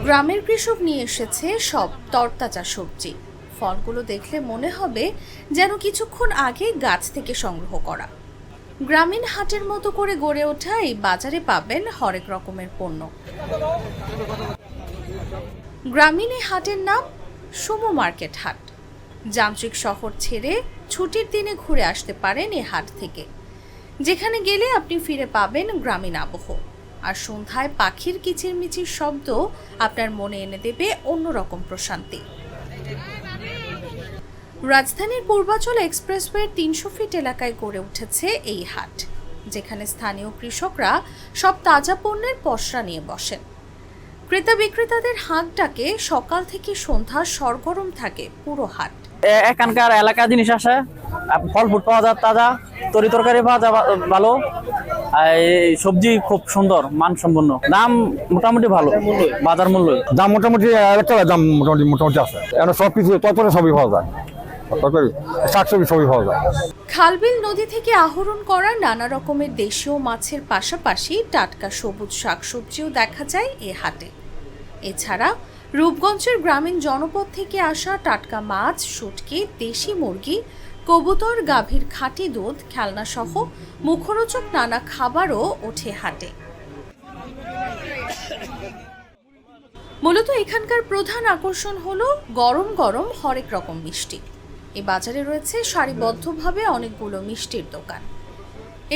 গ্রামের কৃষক নিয়ে এসেছে সব তরতাজা সবজি। ফলগুলো দেখলে মনে হবে যেন কিছুক্ষণ আগে গাছ থেকে সংগ্রহ করা। গ্রামীণ হাটের মতো করে গড়ে ওঠা এই বাজারে পাবেন হরেক রকমের পণ্য। গ্রামীণ এই হাটের নাম সুমো মার্কেট হাট। যান্ত্রিক শহর ছেড়ে ছুটির দিনে ঘুরে আসতে পারেন এই হাট থেকে, যেখানে গেলে আপনি ফিরে পাবেন গ্রামীণ আবহ। আর সন্ধ্যায় পাখির কিচিরমিচির শব্দ আপনার মনে এনে দেবে অন্যরকম প্রশান্তি। রাজধানীর পূর্বাচল এক্সপ্রেসওয়ের ৩০০ ফিট এলাকায় গড়ে উঠেছে এই হাট, যেখানে স্থানীয় কৃষকরা সব তাজা পণ্যের পসরা নিয়ে বসেন। ক্রেতা বিক্রেতাদের হাট ডাকে সকাল থেকে সন্ধ্যা সরগরম থাকে পুরো হাট। এখানকার এলাকা জিনিস আসে, ফল ফুট পাওয়া যায় তাজা, তরি তরকারি পাওয়া যায় ভালো, সবজি খুব সুন্দর মানসম্পন্ন, দাম মোটামুটি ভালো, বাজার মূল্য দাম মোটামুটি একটা দাম মোটামুটি আছে। এখন সবকিছু তরকারি সবই পাওয়া যায়, তরকারি শাকসবজি সবই পাওয়া যায়। খালবিল নদী থেকে আহরণ করা নানা রকমের দেশীয় মাছের পাশাপাশি টাটকা সবুজ শাকসবজিও দেখা যায় এ হাটে। এছাড়া রূপগঞ্জের গ্রামীণ জনপদ থেকে আসা টাটকা মাছ, শুটকি, দেশি মুরগি, কবুতর, গাভীর খাঁটি দুধ, খেলনা সহ মুখরোচক নানা খাবারও ওঠে হাটে। মূলত এখানকার প্রধান আকর্ষণ হলো গরম গরম হরেক রকম মিষ্টি। এই বাজারে রয়েছে সারিবদ্ধভাবে অনেকগুলো মিষ্টির দোকান।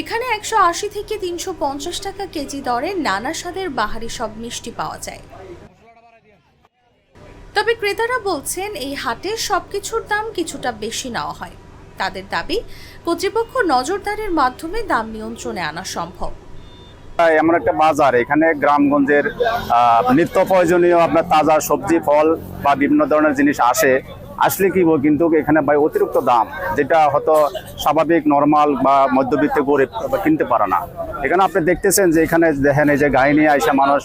এখানে ১৮০ থেকে ৩৫০ টাকা কেজি দরে নানা স্বাদের বাহারি সব মিষ্টি পাওয়া যায়। তবে ক্রেতারা বলছেন এই হাটে সবকিছুর দাম কিছুটা বেশি নেওয়া হয়। তাদের দাবি, কর্তৃপক্ষ নজরদারির মাধ্যমে দাম নিয়ন্ত্রণে আনা সম্ভব। এমন একটা বাজার, এখানে গ্রামগঞ্জের নিত্য প্রয়োজনীয় আপনার তাজা সবজি, ফল বা বিভিন্ন ধরনের জিনিস আসলে কি কিন্তু এখানে ভাই অতিরিক্ত দাম, যেটা হয়তো স্বাভাবিক নরমাল বা মধ্যবিত্ত গরিব কিনতে পারে না। এখানে আপনি দেখতেছেন যে এখানে দেখেন এই যে গাড়ি নিয়ে আসে মানুষ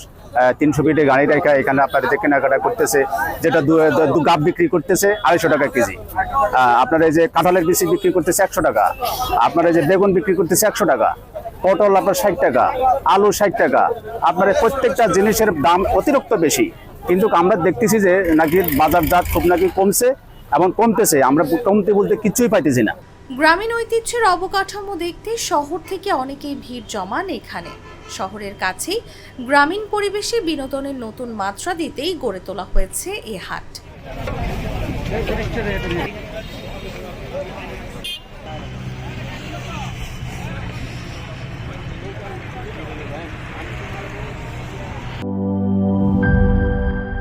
৩০০ ফিটে গাড়ি রেখে এখানে আপনার কেনাকাটা করতেছে, যেটা দু গাব বিক্রি করতেছে ২৫০ টাকা কেজি। আপনার এই যে কাঁঠালের বিচি বিক্রি করতেছে ১০০ টাকা, আপনার এই যে বেগুন বিক্রি করতেছে ১০০ টাকা, পটল আপনার ৬০ টাকা, আলু ৬০ টাকা। আপনার প্রত্যেকটা জিনিসের দাম অতিরিক্ত বেশি, কিন্তু আমরা দেখতেছি যে নাকি বাজারজাত খুব নাকি কমছে এবং কমতেছে। আমরা কমতে বলতে কিছুই পাইতেছি না। গ্রামীণ ঐতিহ্যের অবকাঠামো দেখতে শহর থেকে অনেকেই ভিড় জমান এখানে। শহরের কাছেই গ্রামীণ পরিবেশে বিনোদনের নতুন মাত্রা দিতেই গড়ে তোলা হয়েছে এ হাট।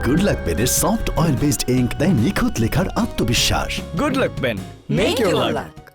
গুড লাক পেনের সফট অয়েল বেসড ইঙ্ক দেয় নিখুঁত লেখার আত্মবিশ্বাস। Good luck pen, make your lakh.